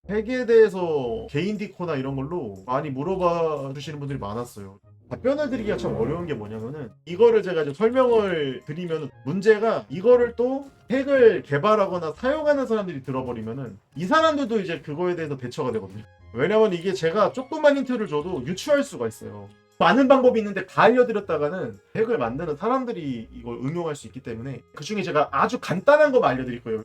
핵에 대해서 개인 디코나 이런 걸로 많이 물어봐 주시는 분들이 많았어요. 답변을 드리기가 참 어려운 게 뭐냐면은, 이거를 제가 이제 설명을 드리면, 문제가 이거를 또 핵을 개발하거나 사용하는 사람들이 들어버리면은 이 사람들도 이제 그거에 대해서 대처가 되거든요. 왜냐면 이게 제가 조금만 힌트를 줘도 유추할 수가 있어요. 많은 방법이 있는데 다 알려드렸다가는 핵을 만드는 사람들이 이걸 응용할 수 있기 때문에, 그 중에 제가 아주 간단한 것만 알려드릴 거예요.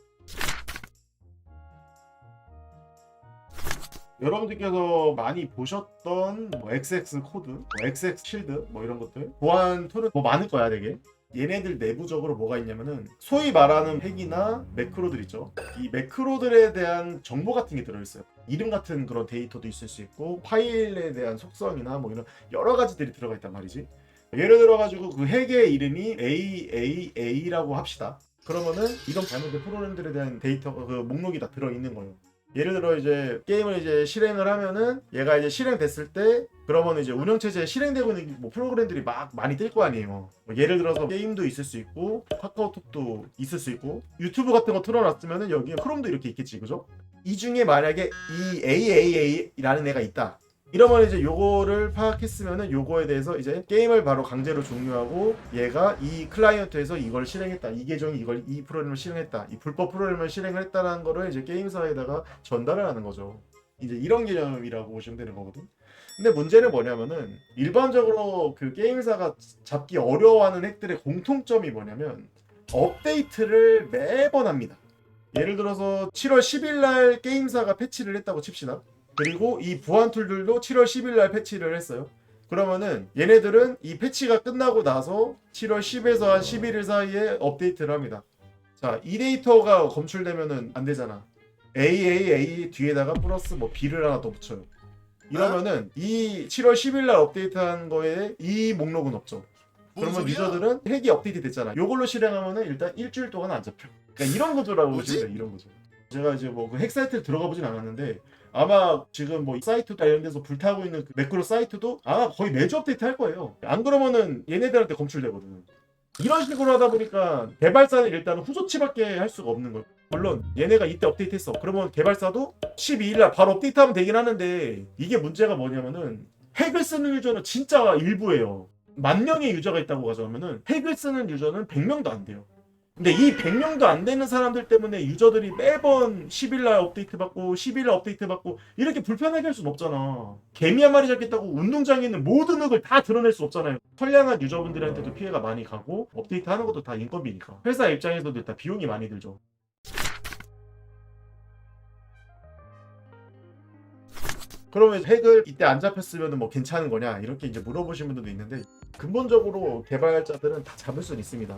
여러분들께서 많이 보셨던 뭐 XX 코드, 뭐 XX 실드, 뭐 이런 것들, 보안 툴은 뭐 많을 거야 되게. 얘네들 내부적으로 뭐가 있냐면은, 소위 말하는 핵이나 매크로들 있죠. 이 매크로들에 대한 정보 같은 게 들어있어요. 이름 같은 그런 데이터도 있을 수 있고, 파일에 대한 속성이나 뭐 이런 여러 가지들이 들어가 있단 말이지. 예를 들어가지고 그 핵의 이름이 AAA라고 합시다. 그러면은 이런 잘못된 프로그램들에 대한 데이터, 그 목록이 다 들어있는 거예요. 예를 들어 이제 게임을 이제 실행을 하면은, 얘가 이제 실행됐을 때 그러면 이제 운영체제에 실행되고 있는 뭐 프로그램들이 막 많이 뜰 거 아니에요. 뭐 예를 들어서 게임도 있을 수 있고, 카카오톡도 있을 수 있고, 유튜브 같은 거 틀어놨으면은 여기에 크롬도 이렇게 있겠지, 그죠? 이 중에 만약에 이 AAA라는 애가 있다, 이러면 이제 요거를 파악했으면은 요거에 대해서 이제 게임을 바로 강제로 종료하고, 얘가 이 클라이언트에서 이걸 실행했다, 이 계정이 이걸 이 프로그램을 실행했다, 이 불법 프로그램을 실행을 했다는 거를 이제 게임사에다가 전달을 하는 거죠. 이제 이런 개념이라고 보시면 되는 거거든. 근데 문제는 뭐냐면은, 일반적으로 그 게임사가 잡기 어려워하는 핵들의 공통점이 뭐냐면, 업데이트를 매번 합니다. 예를 들어서 7월 10일 날 게임사가 패치를 했다고 칩시다. 그리고 이 보안 툴들도 7월 10일 날 패치를 했어요. 그러면은 얘네들은 이 패치가 끝나고 나서 7월 10에서 한 11일 사이에 업데이트를 합니다. 자, 이 데이터가 검출되면은 안 되잖아. AAA 뒤에다가 플러스 뭐 B를 하나 더 붙여요. 이러면은 이 7월 10일 날 업데이트한 거에 이 목록은 없죠. 그러면 유저들은 핵이 업데이트 됐잖아. 요걸로 실행하면은 일단 일주일 동안 안 잡혀. 그러니까 이런 거더라고 보시면 돼요. 이런 거죠. 제가 이제 뭐 그 핵 사이트를 들어가 보진 않았는데, 아마 지금 뭐 사이트 관련돼서 불타고 있는 그 매크로 사이트도 아마 거의 매주 업데이트 할 거예요. 안 그러면은 얘네들한테 검출되거든. 이런 식으로 하다 보니까 개발사는 일단 후소치밖에 할 수가 없는 거예요. 물론 얘네가 이때 업데이트했어, 그러면 개발사도 12일날 바로 업데이트하면 되긴 하는데, 이게 문제가 뭐냐면은, 핵을 쓰는 유저는 진짜 일부예요. 10,000명의 유저가 있다고 가정하면은 핵을 쓰는 유저는 100명도 안 돼요. 근데 이 100명도 안 되는 사람들 때문에 유저들이 매번 10일날 업데이트 받고 10일날 업데이트 받고 이렇게 불편하게 할 수는 없잖아. 개미 한 마리 잡겠다고 운동장에 있는 모든 흙을 다 드러낼 수 없잖아요. 선량한 유저분들한테도 피해가 많이 가고, 업데이트 하는 것도 다 인건비니까 회사 입장에서도 일단 비용이 많이 들죠. 그러면 핵을 이때 안 잡혔으면 뭐 괜찮은 거냐, 이렇게 이제 물어보시는 분들도 있는데, 근본적으로 개발자들은 다 잡을 수는 있습니다.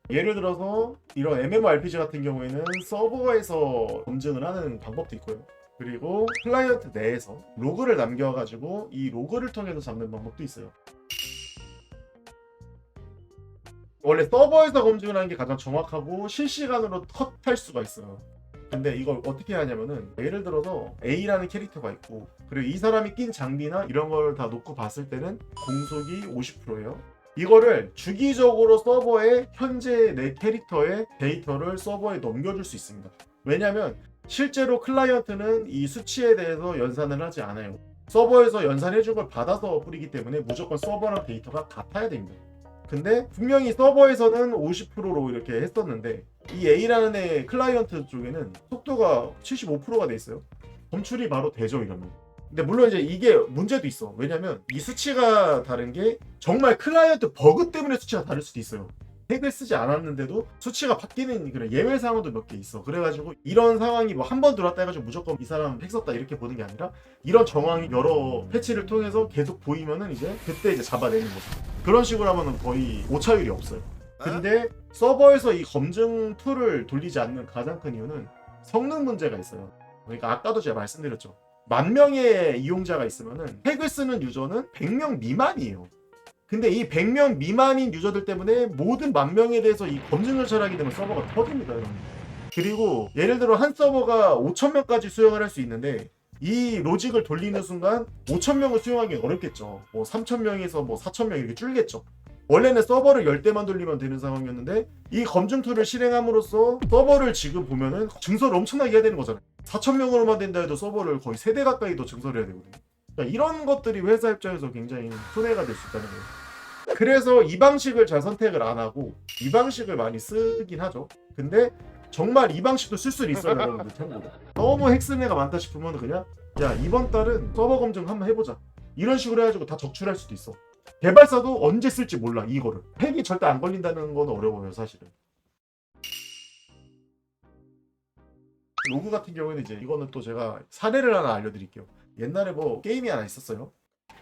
예를 들어서 이런 MMORPG 같은 경우에는 서버에서 검증을 하는 방법도 있고요. 그리고 클라이언트 내에서 로그를 남겨가지고 이 로그를 통해서 잡는 방법도 있어요. 원래 서버에서 검증을 하는 게 가장 정확하고 실시간으로 컷할 수가 있어요. 근데 이걸 어떻게 하냐면은, 예를 들어서 A라는 캐릭터가 있고, 그리고 이 사람이 낀 장비나 이런 걸 다 놓고 봤을 때는 공속이 50%예요. 이거를 주기적으로 서버에 현재 내 캐릭터의 데이터를 서버에 넘겨줄 수 있습니다. 왜냐면 실제로 클라이언트는 이 수치에 대해서 연산을 하지 않아요. 서버에서 연산해준 걸 받아서 뿌리기 때문에 무조건 서버랑 데이터가 같아야 됩니다. 근데 분명히 서버에서는 50%로 이렇게 했었는데, 이 A라는 애 클라이언트 쪽에는 속도가 75%가 돼 있어요. 검출이 바로 되죠, 이러면. 근데 물론 이제 이게 문제도 있어. 왜냐면 이 수치가 다른 게 정말 클라이언트 버그 때문에 수치가 다를 수도 있어요. 핵을 쓰지 않았는데도 수치가 바뀌는 그런 예외 상황도 몇 개 있어. 그래가지고 이런 상황이 뭐 한 번 들어왔다 해가지고 무조건 이 사람 핵 썼다 이렇게 보는 게 아니라, 이런 정황이 여러 패치를 통해서 계속 보이면은 이제 그때 이제 잡아내는 거죠. 그런 식으로 하면은 거의 오차율이 없어요. 근데 서버에서 이 검증 툴을 돌리지 않는 가장 큰 이유는 성능 문제가 있어요. 그러니까 아까도 제가 말씀드렸죠. 10,000명의 이용자가 있으면은 핵을 쓰는 유저는 100명 미만이에요. 근데 이 100명 미만인 유저들 때문에 모든 10,000명에 대해서 이 검증 절차를 하게 되면 서버가 터집니다, 여러분. 그리고 예를 들어 한 서버가 5,000명까지 수용을 할 수 있는데, 이 로직을 돌리는 순간 5,000명을 수용하기 어렵겠죠. 뭐 3,000명에서 뭐 4,000명 이렇게 줄겠죠. 원래는 서버를 10대만 돌리면 되는 상황이었는데, 이 검증 툴을 실행함으로써 서버를 지금 보면은 증설을 엄청나게 해야 되는 거잖아요. 4,000명으로만 된다 해도 서버를 거의 3대 가까이 더 증설해야 되거든요. 그러니까 이런 것들이 회사 입장에서 굉장히 손해가 될 수 있다는 거예요. 그래서 이 방식을 잘 선택을 안 하고 이 방식을 많이 쓰긴 하죠. 근데 정말 이 방식도 쓸 수는 있어요, 여러분들. 참고로. 너무 핵스내가 많다 싶으면 그냥 야, 이번 달은 서버 검증 한번 해보자. 이런 식으로 해가지고 다 적출할 수도 있어. 개발사도 언제 쓸지 몰라, 이거를. 팩이 절대 안 걸린다는 건 어려워요, 사실은. 로그 같은 경우에는 이제 이거는 또 제가 사례를 하나 알려드릴게요. 옛날에 뭐 게임이 하나 있었어요.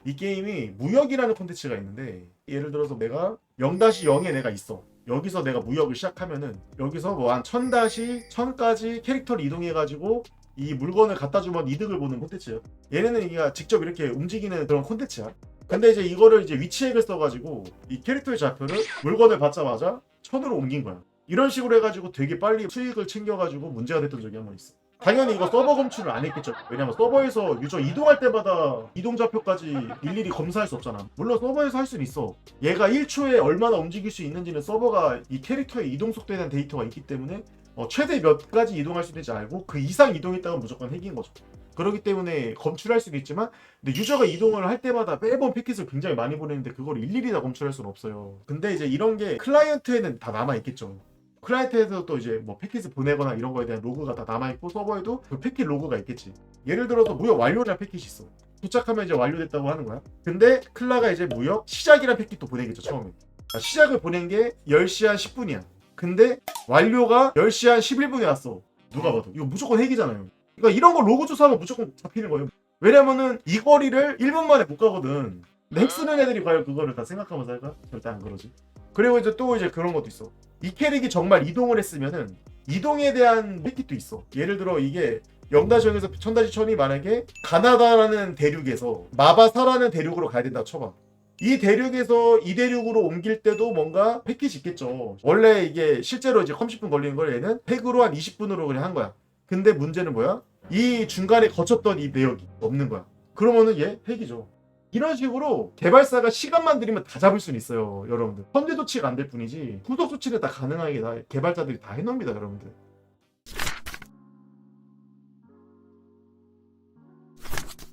이 게임이 무역이라는 콘텐츠가 있는데, 예를 들어서 내가 0-0에 내가 있어. 여기서 내가 무역을 시작하면은 여기서 뭐 한 1000-1000까지 캐릭터를 이동해가지고 이 물건을 갖다 주면 이득을 보는 콘텐츠예요. 얘네는 이게 직접 이렇게 움직이는 그런 콘텐츠야. 근데 이제 이거를 이제 위치액을 써가지고 이 캐릭터의 좌표를 물건을 받자마자 1000으로 옮긴 거야. 이런 식으로 해가지고 되게 빨리 수익을 챙겨가지고 문제가 됐던 적이 한 번 있어. 당연히 이거 서버 검출을 안 했겠죠. 왜냐면 서버에서 유저 이동할 때마다 이동 좌표까지 일일이 검사할 수 없잖아. 물론 서버에서 할 수는 있어. 얘가 1초에 얼마나 움직일 수 있는지는 서버가 이 캐릭터의 이동 속도에 대한 데이터가 있기 때문에 최대 몇 가지 이동할 수 있는지 알고 그 이상 이동했다면 무조건 핵인 거죠. 그렇기 때문에 검출할 수도 있지만, 근데 유저가 이동을 할 때마다 매번 패킷을 굉장히 많이 보내는데 그걸 일일이 다 검출할 수는 없어요. 근데 이제 이런 게 클라이언트에는 다 남아있겠죠. 클라이언트에서 또 이제 뭐 패킷을 보내거나 이런 거에 대한 로그가 다 남아있고, 서버에도 그 패킷 로그가 있겠지. 예를 들어서 무역 완료라는 패킷이 있어. 도착하면 이제 완료됐다고 하는 거야. 근데 클라가 이제 무역 시작이라는 패킷도 보내겠죠, 처음에. 시작을 보낸 게 10시 한 10분이야. 근데 완료가 10시 한 11분에 왔어. 누가 봐도 이거 무조건 핵이잖아요. 그러니까 이런 거 로그 조사하면 무조건 잡히는 거예요. 왜냐면은 이 거리를 1분 만에 못 가거든. 근데 핵 쓰는 애들이 과연 그거를 다 생각하면서 할까? 절대 안 그러지. 그리고 이제 또 이제 그런 것도 있어. 이 캐릭이 정말 이동을 했으면은 이동에 대한 패킷도 있어. 예를 들어 이게 0-0에서 1000-1000이 만약에 가나다라는 대륙에서 마바사라는 대륙으로 가야 된다고 쳐봐. 이 대륙에서 이 대륙으로 옮길 때도 뭔가 패킷이 있겠죠. 원래 이게 실제로 이제 30분 걸리는 걸 얘는 팩으로 한 20분으로 그냥 한 거야. 근데 문제는 뭐야? 이 중간에 거쳤던 이 내역이 없는 거야. 그러면은 얘 핵이죠. 이런 식으로 개발사가 시간만 들이면 다 잡을 수는 있어요, 여러분들. 선제 조치가 안 될 뿐이지 후속 조치는 다 가능하게 다 개발자들이 다 해놓습니다, 여러분들.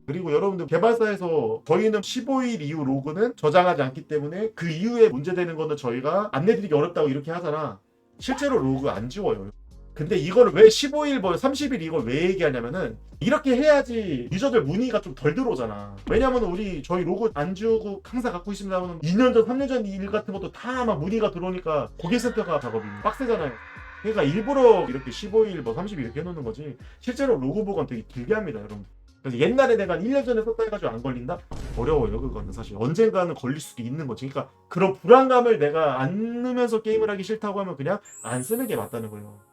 그리고 여러분들 개발사에서 저희는 15일 이후 로그는 저장하지 않기 때문에 그 이후에 문제되는 거는 저희가 안내드리기 어렵다고 이렇게 하잖아. 실제로 로그 안 지워요. 근데 이거를 왜 15일 뭐 30일 이걸 왜 얘기하냐면은 이렇게 해야지 유저들 문의가 좀 덜 들어오잖아. 왜냐면 저희 로고 안 지우고 항상 갖고 있습니다 하면 2년 전 3년 전 일 같은 것도 다 막 문의가 들어오니까 고객센터가 작업이 빡세잖아요. 그러니까 일부러 이렇게 15일 뭐 30일 이렇게 해놓는 거지, 실제로 로고 보관 되게 길게 합니다, 여러분. 그래서 옛날에 내가 1년 전에 썼다 해가지고 안 걸린다? 어려워요, 그거는 사실. 언젠가는 걸릴 수도 있는 거지. 그러니까 그런 불안감을 내가 안 넣으면서 게임을 하기 싫다고 하면 그냥 안 쓰는 게 맞다는 거예요.